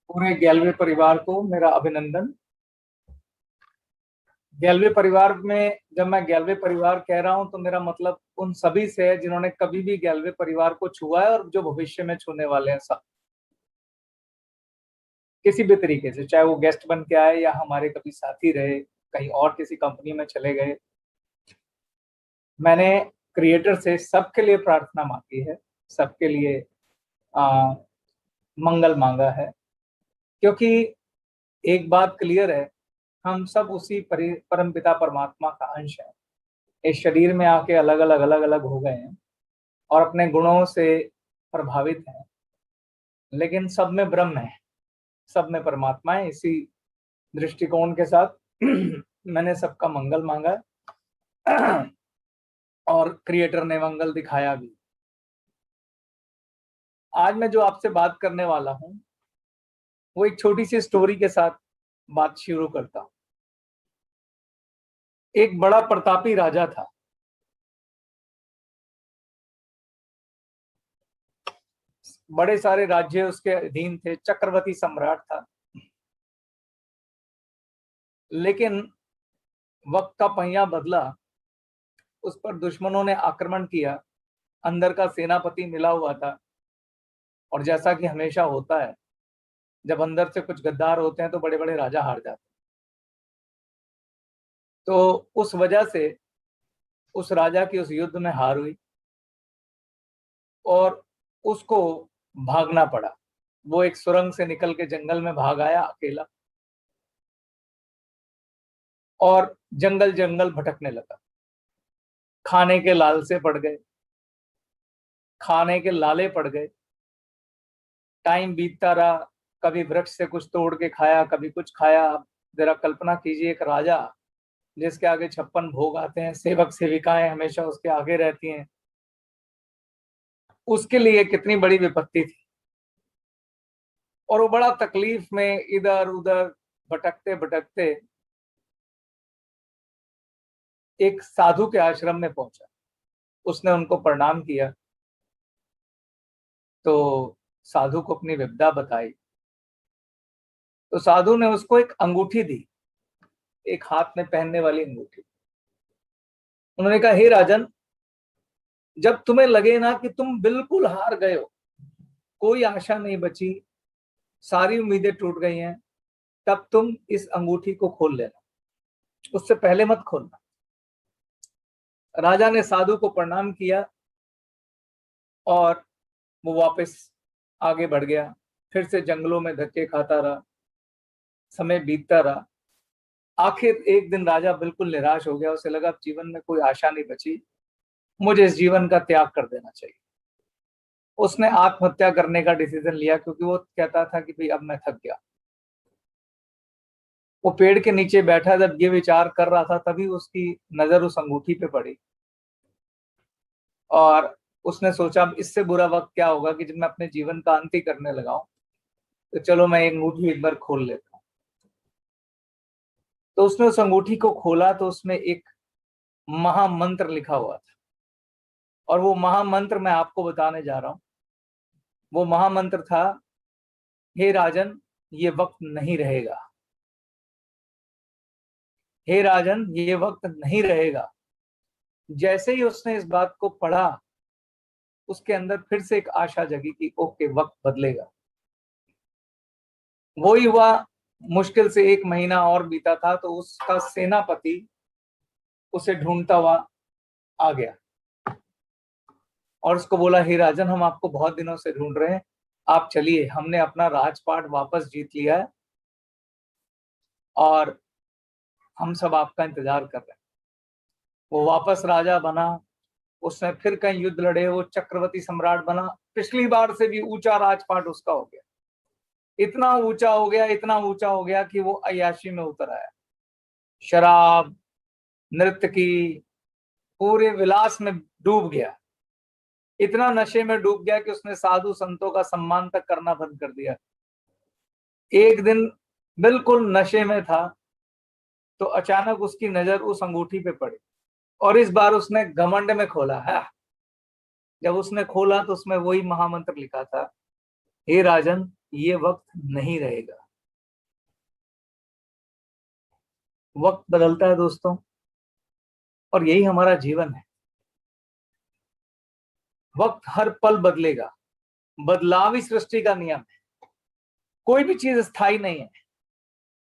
पूरे गैलवे परिवार को मेरा अभिनंदन। गैलवे परिवार में जब मैं गैलवे परिवार कह रहा हूं तो मेरा मतलब उन सभी से है जिन्होंने कभी भी गैलवे परिवार को छुआ है और जो भविष्य में छूने वाले हैं, सब किसी भी तरीके से, चाहे वो गेस्ट बन के आए या हमारे कभी साथी रहे, कहीं और किसी कंपनी में चले गए। मैंने क्रिएटर से सबके लिए प्रार्थना मांगी है, सबके लिए मंगल मांगा है, क्योंकि एक बात क्लियर है, हम सब उसी परमपिता परमात्मा का अंश है। इस शरीर में आके अलग अलग हो गए हैं और अपने गुणों से प्रभावित हैं, लेकिन सब में ब्रह्म है, सब में परमात्मा है। इसी दृष्टिकोण के साथ मैंने सबका मंगल मांगा और क्रिएटर ने मंगल दिखाया भी। आज मैं जो आपसे बात करने वाला हूं वो एक छोटी सी स्टोरी के साथ बात शुरू करता हूं। एक बड़ा प्रतापी राजा था। बड़े सारे राज्य उसके अधीन थे, चक्रवर्ती सम्राट था। लेकिन वक्त का पहिया बदला, उस पर दुश्मनों ने आक्रमण किया। अंदर का सेनापति मिला हुआ था, और जैसा कि हमेशा होता है, जब अंदर से कुछ गद्दार होते हैं तो बड़े बड़े राजा हार जाते हैं। तो उस वजह से उस राजा की उस युद्ध में हार हुई और उसको भागना पड़ा। वो एक सुरंग से निकल के जंगल में भाग आया अकेला, और जंगल जंगल भटकने लगा। खाने के लालसे पड़ गए, खाने के लाले पड़ गए। टाइम बीतता रहा, कभी वृक्ष से कुछ तोड़ के खाया, कभी कुछ खाया। जरा कल्पना कीजिए, एक राजा जिसके आगे 56 भोग आते हैं, सेवक सेविकाएं हमेशा उसके आगे रहती हैं, उसके लिए कितनी बड़ी विपत्ति थी। और वो बड़ा तकलीफ में इधर उधर भटकते भटकते एक साधु के आश्रम में पहुंचा। उसने उनको प्रणाम किया तो साधु को अपनी विपदा बताई। तो साधु ने उसको एक अंगूठी दी, एक हाथ में पहनने वाली अंगूठी। उन्होंने कहा, हे राजन, जब तुम्हें लगे ना कि तुम बिल्कुल हार गए हो, कोई आशा नहीं बची, सारी उम्मीदें टूट गई हैं, तब तुम इस अंगूठी को खोल लेना, उससे पहले मत खोलना। राजा ने साधु को प्रणाम किया और वो वापस आगे बढ़ गया। फिर से जंगलों में धक्के खाता रहा, समय बीतता रहा। आखिर एक दिन राजा बिल्कुल निराश हो गया। उसे लगा अब जीवन में कोई आशा नहीं बची, मुझे इस जीवन का त्याग कर देना चाहिए। उसने आत्महत्या करने का डिसीजन लिया, क्योंकि वो कहता था कि भाई अब मैं थक गया। वो पेड़ के नीचे बैठा जब ये विचार कर रहा था, तभी उसकी नजर उस अंगूठी पे पड़ी और उसने सोचा अब इससे बुरा वक्त क्या होगा कि जब मैं अपने जीवन का अंत ही करने लगा हूं, तो चलो मैं एक अंगूठी एक बार खोल लेता हूं। तो उसने उस अंगूठी को खोला तो उसमें एक महामंत्र लिखा हुआ था, और वो महामंत्र मैं आपको बताने जा रहा हूं। वो महामंत्र था, हे राजन, ये वक्त नहीं रहेगा। हे राजन, ये वक्त नहीं रहेगा। जैसे ही उसने इस बात को पढ़ा, उसके अंदर फिर से एक आशा जगी कि ओके, वक्त बदलेगा। वही हुआ। मुश्किल से 1 महीना और बीता था तो उसका सेनापति उसे ढूंढता हुआ आ गया और उसको बोला, हे राजन, हम आपको बहुत दिनों से ढूंढ रहे हैं, आप चलिए, हमने अपना राजपाट वापस जीत लिया है और हम सब आपका इंतजार कर रहे हैं। वो वापस राजा बना, उसने फिर कई युद्ध लड़े, वो चक्रवर्ती सम्राट बना। पिछली बार से भी ऊंचा राजपाट उसका हो गया। इतना ऊंचा हो गया, इतना ऊंचा हो गया कि वो अय्याशी में उतर आया। शराब, नृत्य की, पूरे विलास में डूब गया। इतना नशे में डूब गया कि उसने साधु संतों का सम्मान तक करना बंद कर दिया। एक दिन बिल्कुल नशे में था तो अचानक उसकी नजर उस अंगूठी पे पड़ी, और इस बार उसने घमंड में खोला है। जब उसने खोला तो उसमें वही महामंत्र लिखा था, हे राजन, ये वक्त नहीं रहेगा। वक्त बदलता है दोस्तों, और यही हमारा जीवन है। वक्त हर पल बदलेगा, बदलाव ही सृष्टि का नियम है। कोई भी चीज स्थायी नहीं है।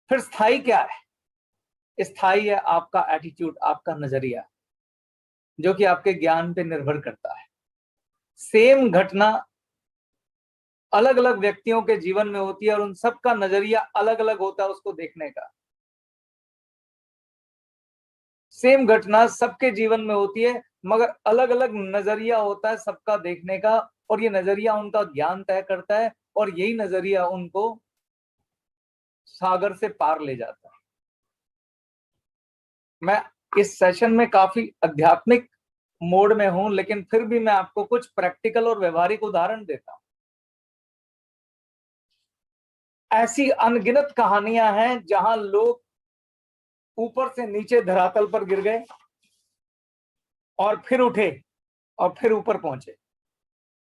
फिर स्थायी क्या है? स्थायी है आपका एटीट्यूड, आपका नजरिया, जो कि आपके ज्ञान पे निर्भर करता है। सेम घटना अलग अलग व्यक्तियों के जीवन में होती है और उन सबका नजरिया अलग अलग होता है उसको देखने का। सेम घटना सबके जीवन में होती है, मगर अलग अलग नजरिया होता है सबका देखने का, और ये नजरिया उनका ज्ञान तय करता है, और यही नजरिया उनको सागर से पार ले जाता है। मैं इस सेशन में काफी आध्यात्मिक मोड में हूं, लेकिन फिर भी मैं आपको कुछ प्रैक्टिकल और व्यवहारिक उदाहरण देता हूं। ऐसी अनगिनत कहानियां हैं जहां लोग ऊपर से नीचे धरातल पर गिर गए और फिर उठे और फिर ऊपर पहुंचे,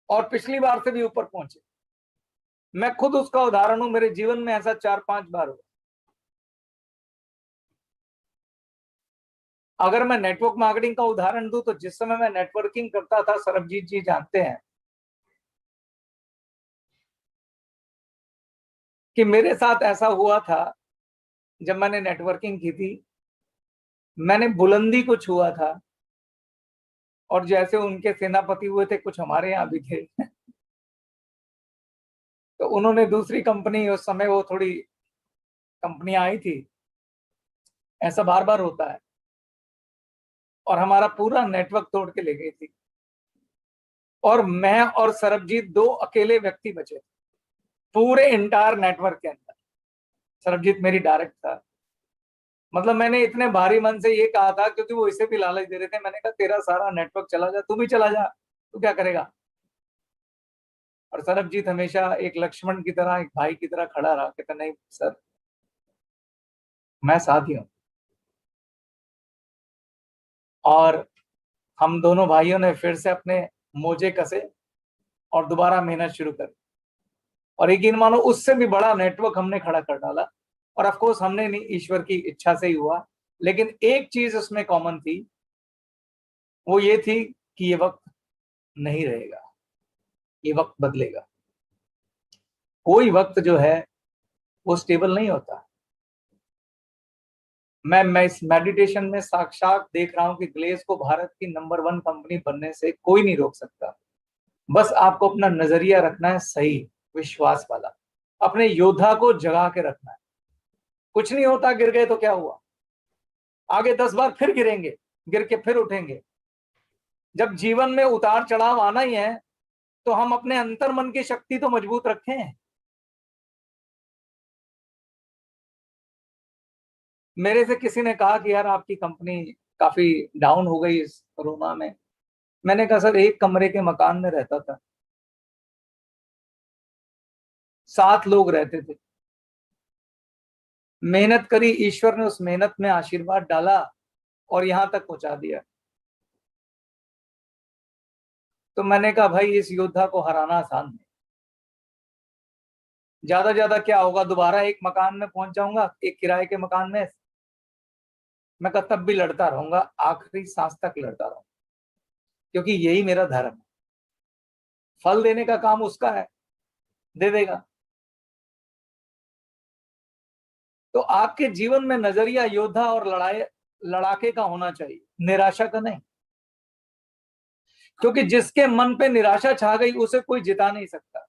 और पिछली बार से भी ऊपर पहुंचे। मैं खुद उसका उदाहरण हूं, मेरे जीवन में ऐसा 4-5 बार हुआ। अगर मैं नेटवर्क मार्केटिंग का उदाहरण दूं, तो जिस समय मैं नेटवर्किंग करता था, सरबजीत जी जानते हैं कि मेरे साथ ऐसा हुआ था। जब मैंने नेटवर्किंग की थी, मैंने बुलंदी को छुआ था, और जैसे उनके सेनापति हुए थे, कुछ हमारे यहाँ भी थे। तो उन्होंने दूसरी कंपनी, उस समय वो थोड़ी कंपनियां आई थी, ऐसा बार बार होता है, और हमारा पूरा नेटवर्क तोड़ के ले गई थी, और मैं और सरबजीत 2 अकेले व्यक्ति बचे पूरे इंटायर नेटवर्क के अंदर। सरबजीत मेरी डायरेक्ट था। मतलब मैंने इतने भारी मन से ये कहा था, क्योंकि वो इसे भी लालच दे रहे थे। मैंने कहा तेरा सारा नेटवर्क चला जा, तू भी चला जा, तू क्या करेगा? और सरबजीत हमेशा एक लक्ष्मण की तरह, एक भाई की तरह खड़ा रहा, कहता नहीं सर, मैं साथ ही हूं। और हम दोनों भाइयों ने फिर से अपने मोजे कसे और दोबारा मेहनत शुरू कर, और यकीन मानो उससे भी बड़ा नेटवर्क हमने खड़ा कर डाला। और ऑफ कोर्स हमने नहीं, ईश्वर की इच्छा से ही हुआ। लेकिन एक चीज उसमें कॉमन थी, वो ये थी कि ये वक्त नहीं रहेगा, ये वक्त बदलेगा। कोई वक्त जो है वो स्टेबल नहीं होता। मैं इस मेडिटेशन में साक्षात देख रहा हूं कि ग्लेज को भारत की नंबर 1 कंपनी बनने से कोई नहीं रोक सकता। बस आपको अपना नजरिया रखना है सही, विश्वास वाला, अपने योद्धा को जगा के रखना है। कुछ नहीं होता, गिर गए तो क्या हुआ, आगे 10 बार फिर गिरेंगे, गिर के फिर उठेंगे। जब जीवन में उतार चढ़ाव आना ही है, तो हम अपने अंतर मन की शक्ति तो मजबूत रखें। मेरे से किसी ने कहा कि यार आपकी कंपनी काफी डाउन हो गई इस कोरोना में। मैंने कहा सर, एक कमरे के मकान में रहता था, 7 लोग रहते थे, मेहनत करी, ईश्वर ने उस मेहनत में आशीर्वाद डाला और यहां तक पहुंचा दिया। तो मैंने कहा भाई, इस योद्धा को हराना आसान है। ज्यादा क्या होगा, दोबारा एक मकान में पहुंच जाऊंगा, एक किराए के मकान में। मैं कहा तब भी लड़ता रहूंगा, आखिरी सांस तक लड़ता रहूंगा, क्योंकि यही मेरा धर्म है। फल देने का काम उसका है, दे देगा। तो आपके जीवन में नजरिया योद्धा और लड़ाके का होना चाहिए, निराशा का नहीं। क्योंकि जिसके मन पे निराशा छा गई, उसे कोई जिता नहीं सकता।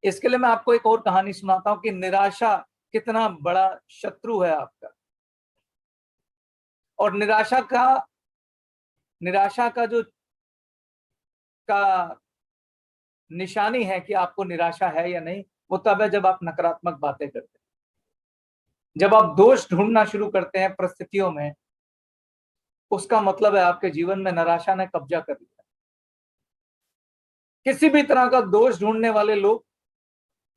इसके लिए मैं आपको एक और कहानी सुनाता हूं कि निराशा कितना बड़ा शत्रु है आपका। और निराशा का जो का निशानी है कि आपको निराशा है या नहीं, वो तब है जब आप नकारात्मक बातें करते हैं, जब आप दोष ढूंढना शुरू करते हैं परिस्थितियों में। उसका मतलब है आपके जीवन में निराशा ने कब्जा कर लिया। किसी भी तरह का दोष ढूंढने वाले लोग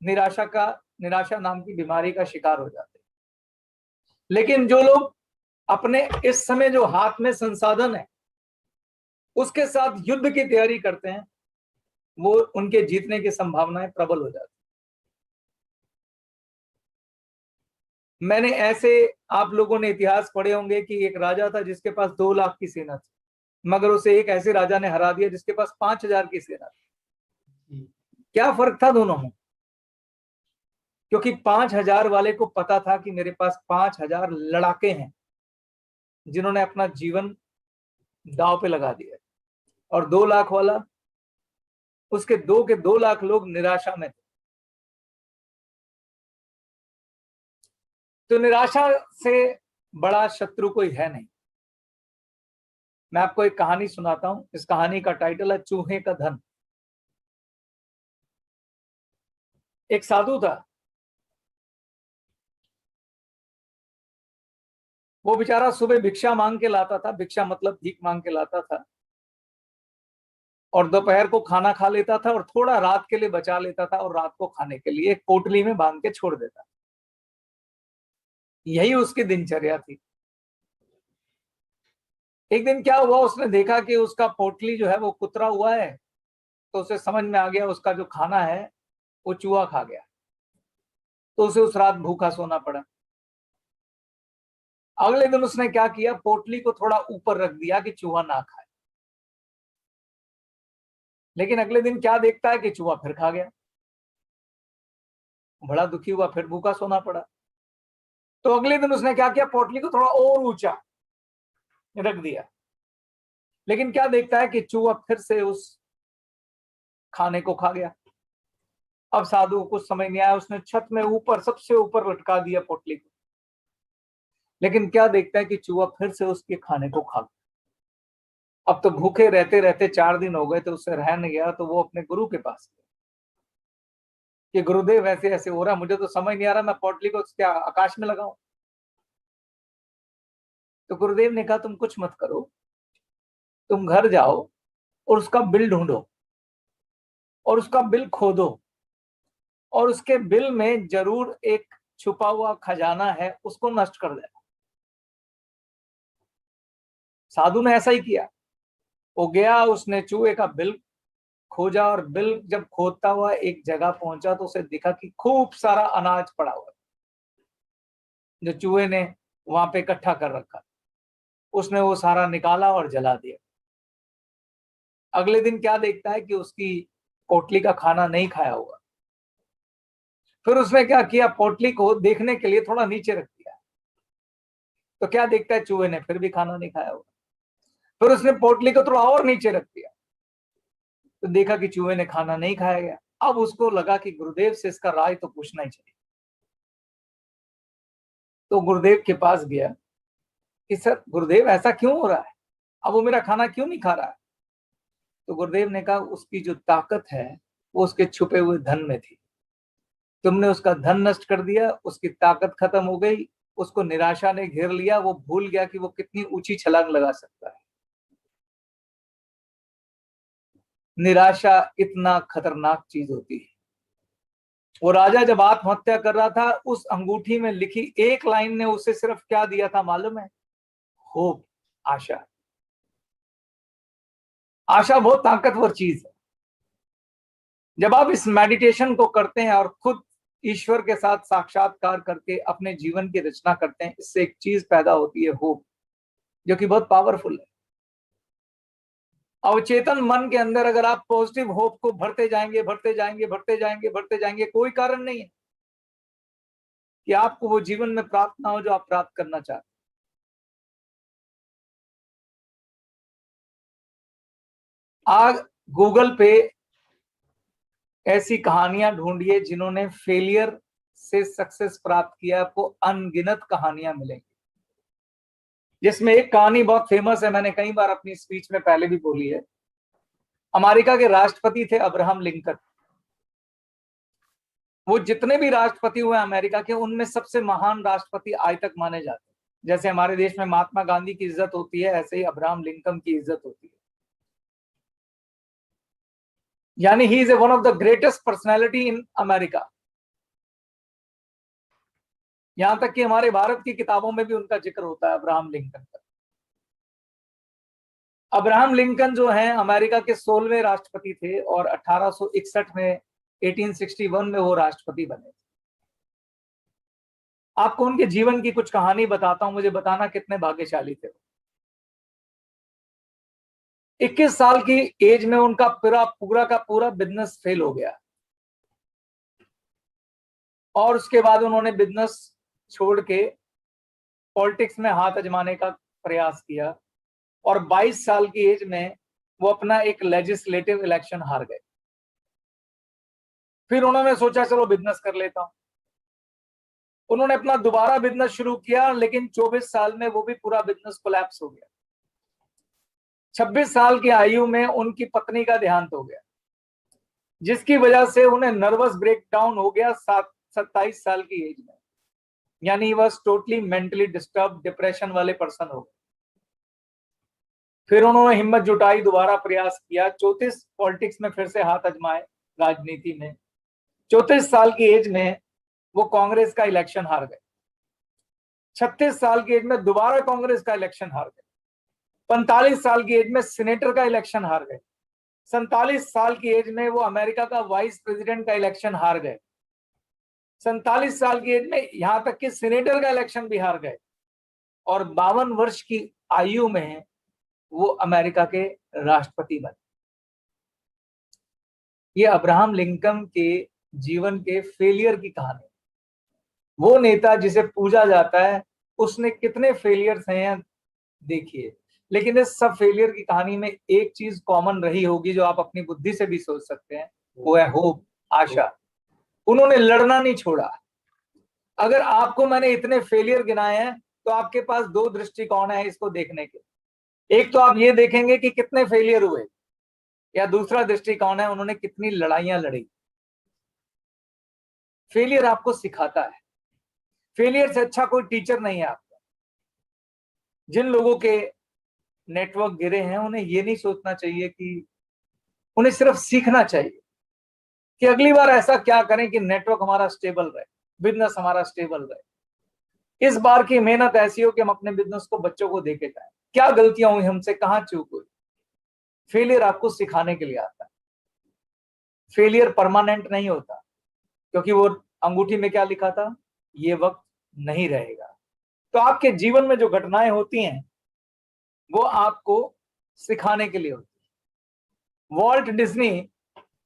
निराशा नाम की बीमारी का शिकार हो जाते हैं। लेकिन जो लोग अपने इस समय जो हाथ में संसाधन है, उसके साथ युद्ध की तैयारी करते हैं, वो उनके जीतने की संभावनाएं प्रबल हो जाती है। मैंने ऐसे, आप लोगों ने इतिहास पढ़े होंगे कि एक राजा था जिसके पास 2 लाख की सेना थी, मगर उसे एक ऐसे राजा ने हरा दिया जिसके पास 5,000 की सेना थी। क्या फर्क था दोनों में? क्योंकि 5,000 वाले को पता था कि मेरे पास 5,000 लड़ाके हैं जिन्होंने अपना जीवन दांव पे लगा दिया, और 2 लाख वाला, उसके 2 के 2 लाख लोग निराशा में थे। तो निराशा से बड़ा शत्रु कोई है नहीं। मैं आपको एक कहानी सुनाता हूं। इस कहानी का टाइटल है चूहे का धन। एक साधु था, वो बेचारा सुबह भिक्षा मांग के लाता था, भिक्षा मतलब भीख मांग के लाता था, और दोपहर को खाना खा लेता था और थोड़ा रात के लिए बचा लेता था, और रात को खाने के लिए एक पोटली में बांध के छोड़ देता। यही उसकी दिनचर्या थी। एक दिन क्या हुआ, उसने देखा कि उसका पोटली जो है वो कुतरा हुआ है, तो उसे समझ में आ गया उसका जो खाना है वो चूहा खा गया। तो उसे उस रात भूखा सोना पड़ा। अगले दिन उसने क्या किया, पोटली को थोड़ा ऊपर रख दिया कि चूहा ना खाए। लेकिन अगले दिन क्या देखता है कि चूहा फिर खा गया। बड़ा दुखी हुआ, फिर भूखा सोना पड़ा। तो अगले दिन उसने क्या किया, पोटली को थोड़ा और ऊंचा रख दिया। लेकिन क्या देखता है कि चूहा फिर से उस खाने को खा गया। अब साधु को कुछ समझ नहीं आया, उसने छत में ऊपर, सबसे ऊपर लटका दिया पोटली को। लेकिन क्या देखता है कि चूहा फिर से उसके खाने को खा गया। अब तो भूखे रहते रहते 4 दिन हो गए, तो उससे रह नहीं गया, तो वो अपने गुरु के पास गया कि गुरुदेव ऐसे ऐसे हो रहा, मुझे तो समझ नहीं आ रहा, मैं पोटली को क्या आकाश में लगाऊं। तो गुरुदेव ने कहा तुम कुछ मत करो, तुम घर जाओ और उसका बिल ढूंढो, और उसका बिल खोदो, और उसके बिल में जरूर एक छुपा हुआ खजाना है, उसको नष्ट कर देना। साधु ने ऐसा ही किया। वो गया, उसने चूहे का बिल खोजा, और बिल जब खोदता हुआ एक जगह पहुंचा तो उसे दिखा कि खूब सारा अनाज पड़ा हुआ जो चूहे ने वहां पे इकट्ठा कर रखा। उसने वो सारा निकाला और जला दिया। अगले दिन क्या देखता है कि उसकी पोटली का खाना नहीं खाया हुआ। फिर उसने क्या किया, पोटली को देखने के लिए थोड़ा नीचे रख दिया। तो क्या देखता है, चूहे ने फिर भी खाना नहीं खाया हुआ। फिर उसने पोटली को थोड़ा और नीचे रख दिया, तो देखा कि चूहे ने खाना नहीं खाया गया। अब उसको लगा कि गुरुदेव से इसका राज तो पूछना ही चाहिए। तो गुरुदेव के पास गया कि सर गुरुदेव ऐसा क्यों हो रहा है, अब वो मेरा खाना क्यों नहीं खा रहा है। तो गुरुदेव ने कहा उसकी जो ताकत है वो उसके छुपे हुए धन में थी। तुमने उसका धन नष्ट कर दिया, उसकी ताकत खत्म हो गई, उसको निराशा ने घेर लिया, वो भूल गया कि वो कितनी ऊंची छलांग लगा सकता है। निराशा इतना खतरनाक चीज होती है। वो राजा जब आत्महत्या कर रहा था, उस अंगूठी में लिखी एक लाइन ने उसे सिर्फ क्या दिया था मालूम है? होप, आशा। आशा बहुत ताकतवर चीज है। जब आप इस मेडिटेशन को करते हैं और खुद ईश्वर के साथ साक्षात्कार करके अपने जीवन की रचना करते हैं, इससे एक चीज पैदा होती है, होप, जो कि बहुत पावरफुल है। अवचेतन मन के अंदर अगर आप पॉजिटिव होप को भरते जाएंगे, भरते जाएंगे, भरते जाएंगे, भरते जाएंगे, कोई कारण नहीं है कि आपको वो जीवन में प्राप्त ना हो जो आप प्राप्त करना चाहते हैं। आज गूगल पे ऐसी कहानियां ढूंढिए जिन्होंने फेलियर से सक्सेस प्राप्त किया, आपको अनगिनत कहानियां मिलेंगी। जिसमें एक कहानी बहुत फेमस है, मैंने कई बार अपनी स्पीच में पहले भी बोली है। अमेरिका के राष्ट्रपति थे अब्राहम लिंकन। वो जितने भी राष्ट्रपति हुए अमेरिका के, उनमें सबसे महान राष्ट्रपति आज तक माने जाते हैं। जैसे हमारे देश में महात्मा गांधी की इज्जत होती है, ऐसे ही अब्राहम लिंकन की इज्जत होती है। यानी he is one of the greatest personality in America. यहां तक कि हमारे भारत की किताबों में भी उनका जिक्र होता है, अब्राहम लिंकन का। अब्राहम लिंकन जो है अमेरिका के 16वें राष्ट्रपति थे, और 1861 में 1861 में वो राष्ट्रपति बने। आपको उनके जीवन की कुछ कहानी बताता हूं, मुझे बताना कितने भाग्यशाली थे। 21 साल की एज में उनका पूरा का पूरा बिजनेस फेल हो गया, और उसके बाद उन्होंने बिजनेस छोड़ के पॉलिटिक्स में हाथ आजमाने का प्रयास किया, और 22 साल की एज में वो अपना एक लेजिस्लेटिव इलेक्शन हार गए। फिर उन्होंने सोचा चलो बिजनेस कर लेता हूं। उन्होंने अपना दोबारा बिजनेस शुरू किया, लेकिन 24 साल में वो भी पूरा बिजनेस कोलैप्स हो गया। 26 साल की आयु में उनकी पत्नी का देहांत हो गया, जिसकी वजह से उन्हें नर्वस ब्रेकडाउन हो गया 27 साल की एज में। यानी वह टोटली मेंटली डिस्टर्ब, डिप्रेशन वाले पर्सन हो गए। फिर उन्होंने हिम्मत जुटाई, दोबारा प्रयास किया, 34 पॉलिटिक्स में फिर से हाथ आजमाए, राजनीति में। 34 साल की एज में वो कांग्रेस का इलेक्शन हार गए। 36 साल की एज में दोबारा कांग्रेस का इलेक्शन हार गए। 45 साल की एज में सीनेटर का इलेक्शन हार गए। 47 साल की एज में वो अमेरिका का वाइस प्रेसिडेंट का इलेक्शन हार गए। 47 साल की एज में यहां तक कि सीनेटर का इलेक्शन भी हार गए, और 52 वर्ष की आयु में वो अमेरिका के राष्ट्रपति बने। ये अब्राहम लिंकन के जीवन के फेलियर की कहानी। वो नेता जिसे पूजा जाता है, उसने कितने फेलियर्स हैं देखिए। लेकिन इस सब फेलियर की कहानी में एक चीज कॉमन रही होगी, जो आप अपनी बुद्धि से भी सोच सकते हैं, वो है होप, आशा। उन्होंने लड़ना नहीं छोड़ा। अगर आपको मैंने इतने फेलियर गिनाए हैं, तो आपके पास दो दृष्टिकोण है इसको देखने के। एक तो आप ये देखेंगे कि कितने फेलियर हुए, या दूसरा दृष्टिकोण है उन्होंने कितनी लड़ाइयां लड़ी। फेलियर आपको सिखाता है। फेलियर से अच्छा कोई टीचर नहीं है आपका। जिन लोगों के नेटवर्क गिरे हैं, उन्हें ये नहीं सोचना चाहिए कि, उन्हें सिर्फ सीखना चाहिए कि अगली बार ऐसा क्या करें कि नेटवर्क हमारा स्टेबल रहे, बिजनेस हमारा स्टेबल रहे। इस बार की मेहनत ऐसी हो कि हम अपने बिजनेस को बच्चों को देके जाए, क्या गलतियां हुई हमसे, कहां चूक हुई। फेलियर आपको सिखाने के लिए आता है। फेलियर परमानेंट नहीं होता, क्योंकि वो अंगूठी में क्या लिखा था, ये वक्त नहीं रहेगा। तो आपके जीवन में जो घटनाएं होती हैं, वो आपको सिखाने के लिए होती है। वॉल्ट डिज्नी,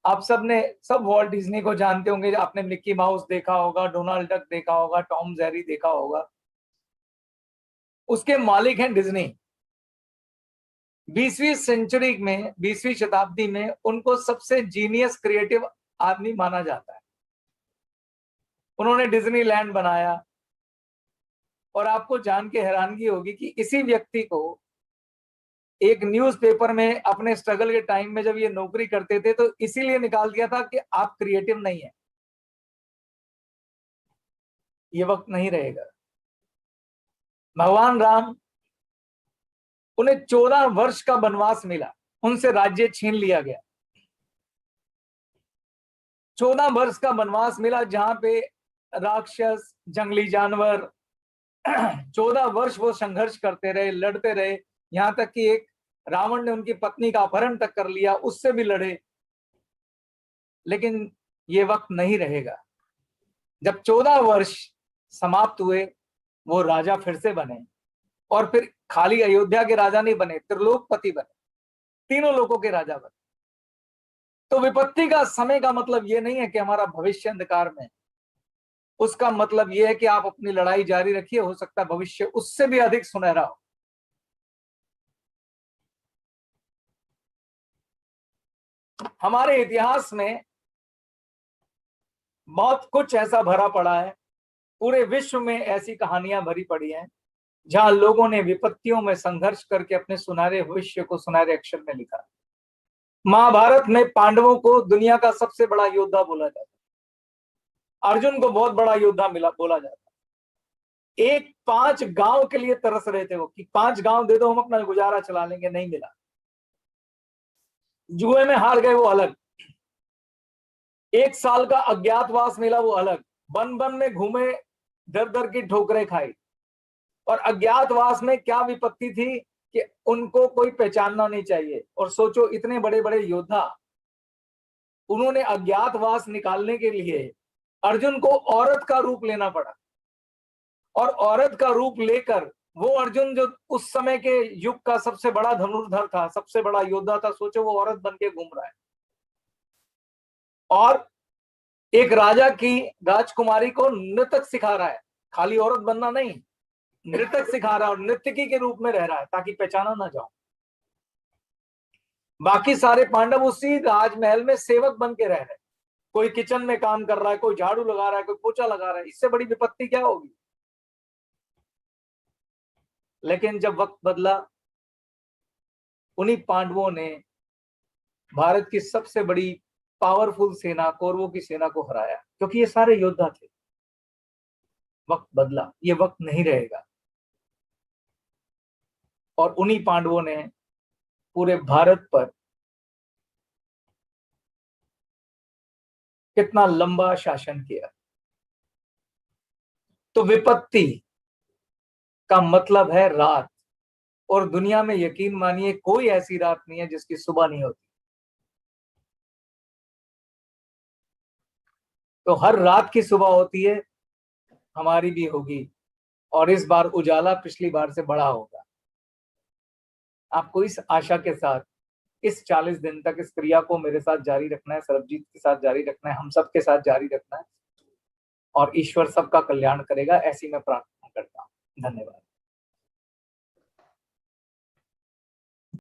आप सब वॉल्ट डिज्नी को जानते होंगे। आपने मिक्की माउस देखा होगा, डोनाल्ड डक देखा होगा, टॉम जेरी देखा होगा। उसके मालिक हैं डिज्नी। 20वीं सेंचुरी में, 20वीं शताब्दी में उनको सबसे जीनियस क्रिएटिव आदमी माना जाता है। उन्होंने डिज्नीलैंड बनाया, और आपको जान के हैरानगी होगी कि इसी व्यक्ति को एक न्यूज़पेपर में अपने स्ट्रगल के टाइम में जब ये नौकरी करते थे, तो इसीलिए निकाल दिया था कि आप क्रिएटिव नहीं है, ये वक्त नहीं रहेगा। भगवान राम, उन्हें 14 वर्ष का वनवास मिला, उनसे राज्य छीन लिया गया। 14 वर्ष का वनवास मिला, जहां पे राक्षस, जंगली जानवर 14 वर्ष वो संघर्ष करते रहे, लड़ते रहे। यहां तक कि एक रावण ने उनकी पत्नी का अपहरण तक कर लिया, उससे भी लड़े। लेकिन ये वक्त नहीं रहेगा। जब 14 वर्ष समाप्त हुए, वो राजा फिर से बने, और फिर खाली अयोध्या के राजा नहीं बने, त्रिलोकपति बने, तीनों लोगों के राजा बने। तो विपत्ति का समय का मतलब ये नहीं है कि हमारा भविष्य अंधकार में। उसका मतलब यह है कि आप अपनी लड़ाई जारी रखिए, हो सकता है भविष्य उससे भी अधिक सुनहरा हो। हमारे इतिहास में बहुत कुछ ऐसा भरा पड़ा है, पूरे विश्व में ऐसी कहानियां भरी पड़ी हैं, जहां लोगों ने विपत्तियों में संघर्ष करके अपने सुनहरे भविष्य को सुनहरे अक्षर में लिखा। महाभारत में पांडवों को दुनिया का सबसे बड़ा योद्धा बोला जाता है। अर्जुन को बहुत बड़ा योद्धा मिला बोला जाता है। एक 5 गांव के लिए तरस रहे थे वो, कि 5 गांव दे दो हम अपना गुजारा चला लेंगे, नहीं मिला। जुए में हार गए वो अलग, 1 साल का अज्ञातवास मिला वो अलग, वन वन में घूमे, दर दर की ठोकरें खाई। और अज्ञातवास में क्या विपत्ति थी कि उनको कोई पहचानना नहीं चाहिए। और सोचो, इतने बड़े बड़े योद्धा, उन्होंने अज्ञातवास निकालने के लिए अर्जुन को औरत का रूप लेना पड़ा। और औरत का रूप लेकर वो अर्जुन जो उस समय के युग का सबसे बड़ा धनुर्धर था, सबसे बड़ा योद्धा था, सोचो वो औरत बन के घूम रहा है और एक राजा की राजकुमारी को नृतक सिखा रहा है। खाली औरत बनना नहीं, नृतक सिखा रहा है और नर्तकी के रूप में रह रहा है ताकि पहचाना ना जाओ। बाकी सारे पांडव उसी राजमहल में सेवक बन के रह रहे हैं। कोई किचन में काम कर रहा है, कोई झाड़ू लगा रहा है, कोई पोछा लगा रहा है। इससे बड़ी विपत्ति क्या होगी। लेकिन जब वक्त बदला, उन्हीं पांडवों ने भारत की सबसे बड़ी पावरफुल सेना कौरवों की सेना को हराया, क्योंकि ये सारे योद्धा थे। वक्त बदला, ये वक्त नहीं रहेगा। और उन्हीं पांडवों ने पूरे भारत पर कितना लंबा शासन किया। तो विपत्ति का मतलब है रात, और दुनिया में यकीन मानिए कोई ऐसी रात नहीं है जिसकी सुबह नहीं होती। तो हर रात की सुबह होती है, हमारी भी होगी। और इस बार उजाला पिछली बार से बड़ा होगा। आपको इस आशा के साथ इस 40 दिन तक इस क्रिया को मेरे साथ जारी रखना है, सरबजीत के साथ जारी रखना है, हम सबके साथ जारी रखना है, और ईश्वर सबका कल्याण करेगा, ऐसी मैं प्रार्थना करता हूं। धन्यवाद।